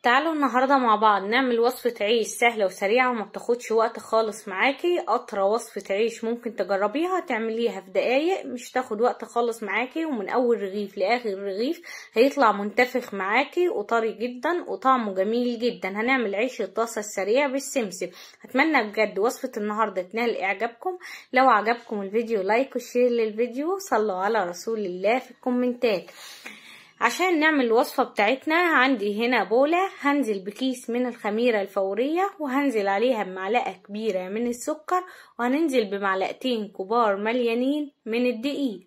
تعالوا النهاردة مع بعض نعمل وصفة عيش سهلة وسريعة وما بتاخدش وقت خالص معاكي. أطرى وصفة عيش ممكن تجربيها تعمليها في دقايق، مش تاخد وقت خالص معاكي، ومن أول رغيف لآخر رغيف هيطلع منتفخ معاكي وطري جدا وطعمه جميل جدا. هنعمل عيش الطاسة السريع بالسمسم. هتمنى بجد وصفة النهاردة تنال إعجابكم. لو عجبكم الفيديو لايك وشير للفيديو، صلوا على رسول الله في الكومنتات. عشان نعمل الوصفة بتاعتنا عندي هنا بولة، هنزل بكيس من الخميرة الفورية وهنزل عليها بمعلقة كبيرة من السكر، وهننزل بمعلقتين كبار مليانين من الدقيق.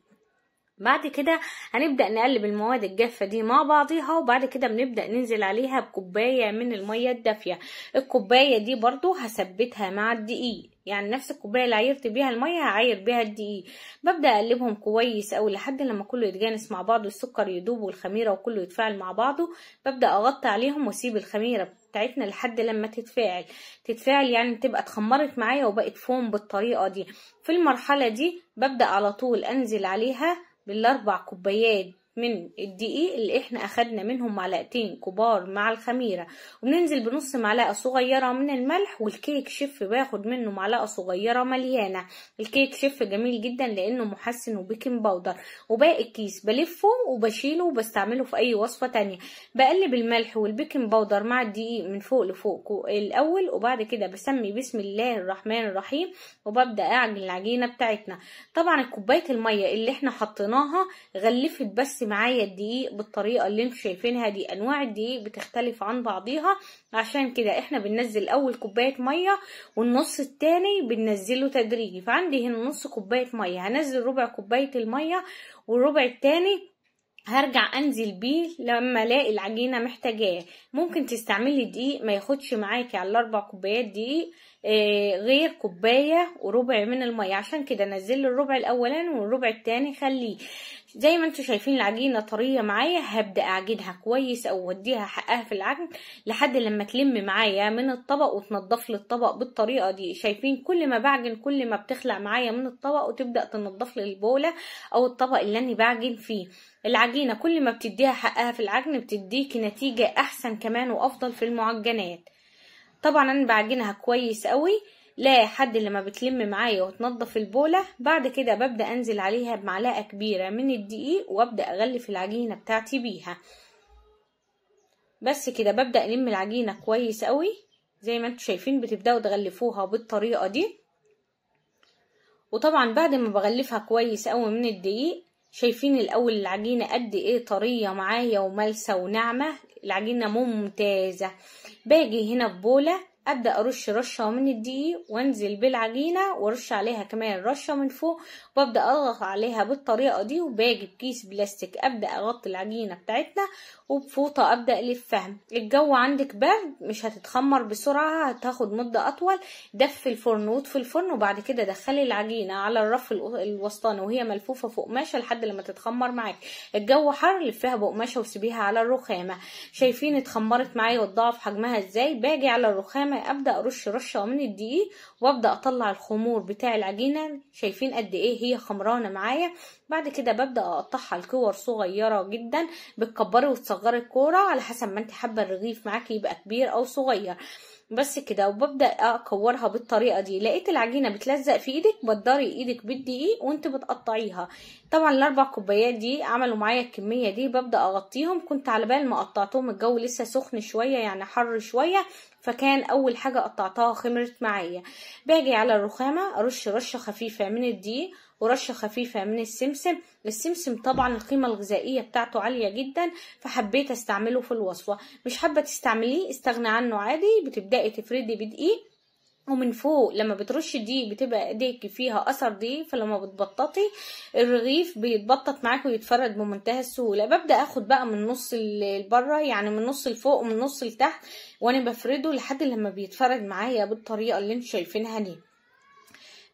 بعد كده هنبدأ نقلب المواد الجافة دي مع بعضيها، وبعد كده بنبدأ ننزل عليها بكوباية من المية الدافية. الكوباية دي برضو هثبتها مع الدقيق، يعني نفس الكوباية اللي عيرت بيها المية هعير بيها الدقيق. ببدأ اقلبهم كويس اوي لحد لما كله يتجانس مع بعضه، السكر يدوب والخميرة وكله يتفاعل مع بعضه. ببدأ اغطي عليهم واسيب الخميرة بتاعتنا لحد لما تتفاعل يعني تبقى اتخمرت معايا وبقت فوم بالطريقة دي. في المرحلة دي ببدأ على طول انزل عليها بالاربع كوبايات من الدقيق اللي احنا اخدنا منهم معلقتين كبار مع الخميرة، وبننزل بنص معلقة صغيرة من الملح، والكيك شيف باخد منه معلقة صغيرة مليانة. الكيك شيف جميل جدا لانه محسن وبيكنج باودر. وباقي الكيس بلفه وبشيله وبستعمله في اي وصفة تانية. بقلب الملح والبيكنج باودر مع الدقيق من فوق لفوق الاول، وبعد كده بسمي بسم الله الرحمن الرحيم، وببدأ اعجن العجينة بتاعتنا. طبعا كوباية المية اللي احنا حطيناها غلفت بس معايا الدقيق بالطريقه اللي انتم شايفينها دي. انواع الدقيق بتختلف عن بعضيها، عشان كده احنا بننزل اول كوبايه ميه والنص التاني بننزله تدريجي. فعندي هنا نص كوبايه ميه، هنزل ربع كوبايه الميه، والربع التاني هرجع انزل بيه لما الاقي العجينه محتاجاه. ممكن تستعملي دقيق ما ياخدش معاكي على الاربع كوبايات دقيق غير كوبايه وربع من الميه، عشان كده نزل الربع الاولاني والربع التاني خليه. زي ما انتوا شايفين العجينه طريه معايا، هبدا اعجنها كويس او اديها حقها في العجن لحد لما تلم معايا من الطبق وتنضف لي الطبق بالطريقه دي. شايفين كل ما بعجن كل ما بتخلع معايا من الطبق وتبدا تنضف لي البوله او الطبق اللي انا بعجن فيه. العجينه كل ما بتديها حقها في العجن بتديكي نتيجه احسن كمان وافضل في المعجنات. طبعا انا بعجنها كويس قوي لحد لما بتلم معايا وتنضف البوله. بعد كده ببدا انزل عليها بمعلقه كبيره من الدقيق وابدا اغلف العجينه بتاعتي بيها. بس كده ببدا الم العجينه كويس قوي زي ما انتوا شايفين. بتبداوا تغلفوها بالطريقه دي. وطبعا بعد ما بغلفها كويس قوي من الدقيق، شايفين الاول العجينه قد ايه طريه معايا وملسه وناعمه، العجينه ممتازه. باجي هنا في بوله ابدا ارش رشه من الدقيق وانزل بالعجينه وارش عليها كمان رشه من فوق، وابدا اضغط عليها بالطريقه دي. وباجي بكيس بلاستيك ابدا اغطي العجينه بتاعتنا، وبفوطه ابدا الفها. الجو عندك برد مش هتتخمر بسرعه، هتاخد مده اطول. دفي الفرن واطفي الفرن، وبعد كده دخلي العجينه على الرف الوسطاني وهي ملفوفه فوق قماشه لحد لما تتخمر معاك. الجو حر، لفيها بقماشه وسيبيها على الرخامه. شايفين اتخمرت معايا واتضاعف حجمها ازاي. باجي على الرخامه ابدا ارش رشه من الدقيق وابدا اطلع الخمور بتاع العجينه. شايفين قد ايه هي خمرانه معايا. بعد كده ببدا اقطعها لكور صغيره جدا. بتكبري وتصغري الكوره على حسب ما انت حابه الرغيف معاكي يبقى كبير او صغير. بس كده، وببدا اكورها بالطريقه دي. لقيت العجينه بتلزق في ايدك، بتضري ايدك بالدقيق وانت بتقطعيها. طبعا الاربع كوبايات دي عملوا معايا الكميه دي. ببدا اغطيهم. كنت على بال ما قطعتهم الجو لسه سخن شويه يعني حر شويه، فكان اول حاجه قطعتها خمرت معايا. باجي على الرخامه ارش رشه خفيفه من الدقيق ورشه خفيفه من السمسم. السمسم طبعا القيمه الغذائيه بتاعته عاليه جدا، فحبيت استعمله في الوصفه. مش حابه تستعمليه استغنى عنه عادي. بتبداي تفردي بدقيق، ومن فوق لما بترشي دي بتبقى ايديك فيها اثر دي، فلما بتبططي الرغيف بيتبطط معاك ويتفرد بمنتهى السهوله. ببدا اخد بقى من نص لبره، يعني من نص لفوق ومن نص لتحت، وانا بفرده لحد لما بيتفرد معايا بالطريقه اللي انتوا شايفينها دي.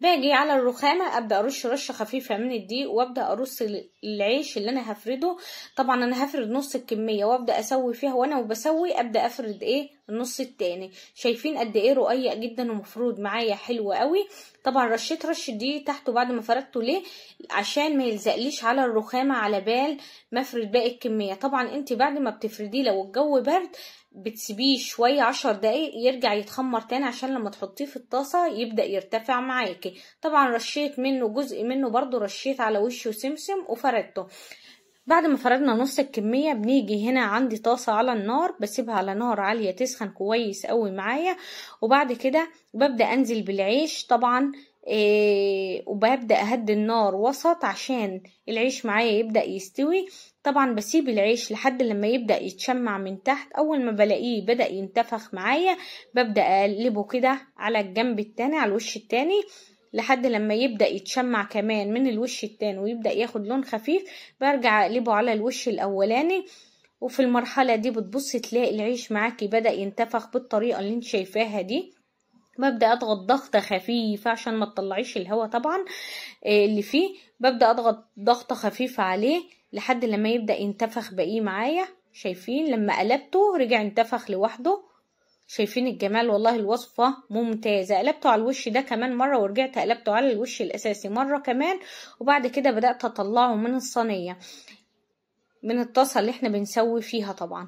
باجي على الرخامه ابدا ارش رشه خفيفه من الدقيق وابدا ارص العيش اللي انا هفرده. طبعا انا هفرد نص الكميه وابدا اسوي فيها، وانا وبسوي ابدا افرد النص التاني. شايفين قد ايه رقيق جدا ومفرود معايا حلو قوي. طبعا رشيت رشه دي تحته بعد ما فردته. ليه؟ عشان ما يلزقليش على الرخامه على بال ما افرد باقي الكميه. طبعا انت بعد ما بتفرديه لو الجو برد بتسيبيه شوية 10 دقايق يرجع يتخمر تاني، عشان لما تحطيه في الطاسة يبدأ يرتفع معاكي. طبعا رشيت منه جزء منه برضو، رشيت على وشه سمسم وفردته. بعد ما فردنا نص الكمية بنيجي هنا عندي طاسة على النار، بسيبها على نار عالية تسخن كويس قوي معايا. وبعد كده ببدأ انزل بالعيش طبعا، وببدأ اهدي النار وسط عشان العيش معايا يبدأ يستوي. طبعا بسيب العيش لحد لما يبدأ يتشمع من تحت. اول ما بلاقيه بدأ ينتفخ معايا ببدأ اقلبه كده على الجنب التاني، على الوش التاني، لحد لما يبدأ يتشمع كمان من الوش التاني ويبدأ ياخد لون خفيف. برجع اقلبه على الوش الاولاني. وفي المرحلة دي بتبصي تلاقي العيش معاكي بدأ ينتفخ بالطريقة اللي انت شايفاها دي. ببدأ اضغط ضغطة خفيفة عشان ما تطلعيش الهواء طبعا اللي فيه. ببدأ اضغط ضغطة خفيفة عليه لحد لما يبدأ ينتفخ بقيه معايا. شايفين لما قلبته رجع ينتفخ لوحده. شايفين الجمال؟ والله الوصفة ممتازة. قلبته على الوش ده كمان مرة، ورجعت قلبته على الوش الأساسي مرة كمان. وبعد كده بدأت أطلعه من الصينية، من الطاسة اللي احنا بنسوي فيها. طبعا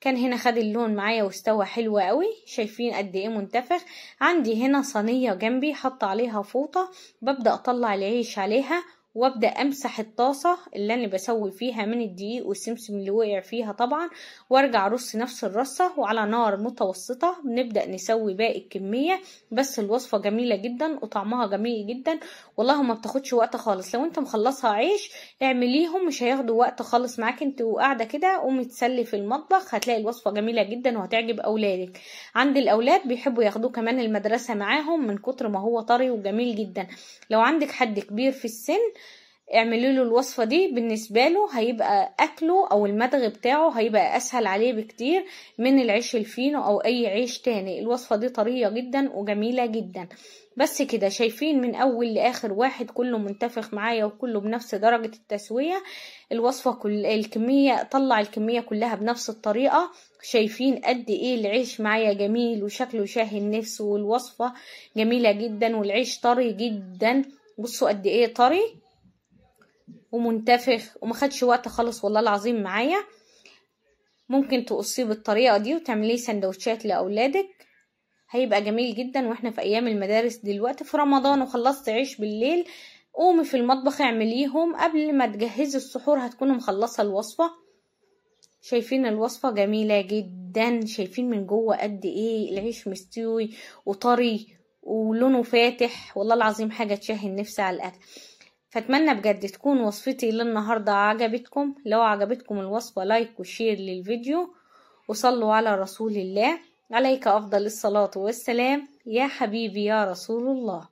كان هنا خد اللون معايا واستوى حلو قوي. شايفين قد ايه منتفخ؟ عندي هنا صينية جنبي حط عليها فوطة، ببدأ أطلع العيش عليها وابدأ امسح الطاسة اللي انا بسوي فيها من الدقيق والسمسم اللي وقع فيها طبعا، وارجع ارص نفس الرصة. وعلى نار متوسطة بنبدأ نسوي باقي الكمية. بس الوصفة جميلة جدا وطعمها جميل جدا، والله ما بتاخدش وقت خالص. لو انت مخلصها عيش اعمليهم، مش هياخدوا وقت خالص معاك. انت وقاعدة كده قومي تسلي في المطبخ، هتلاقي الوصفة جميلة جدا وهتعجب اولادك. عند الاولاد بيحبوا ياخدوه كمان المدرسة معاهم من كتر ما هو طري وجميل جدا. لو عندك حد كبير في السن اعملي له الوصفة دي، بالنسبة له هيبقى اكله او المضغ بتاعه هيبقى اسهل عليه بكتير من العيش الفينو او اي عيش تاني. الوصفة دي طرية جدا وجميلة جدا. بس كده شايفين من اول لاخر واحد كله منتفخ معايا وكله بنفس درجة التسوية. الوصفة الكمية طلع الكمية كلها بنفس الطريقة. شايفين قد ايه العيش معايا جميل وشكله شاهي النفس، والوصفة جميلة جدا والعيش طري جدا. بصوا قد ايه طري ومنتفخ وما خدش وقت خالص والله العظيم معايا. ممكن تقصيه بالطريقة دي وتعمليه سندوتشات لأولادك، هيبقى جميل جدا. واحنا في ايام المدارس دلوقتي في رمضان وخلصت عيش بالليل، قومي في المطبخ اعمليهم قبل ما تجهزي السحور هتكوني مخلصة الوصفة. شايفين الوصفة جميلة جدا؟ شايفين من جوه قد ايه العيش مستوي وطري ولونه فاتح؟ والله العظيم حاجة تشهي النفس على الاكل. فاتمنى بجد تكون وصفتي للنهاردة عجبتكم. لو عجبتكم الوصفة لايك وشير للفيديو، وصلوا على رسول الله. عليك أفضل الصلاة والسلام يا حبيبي يا رسول الله.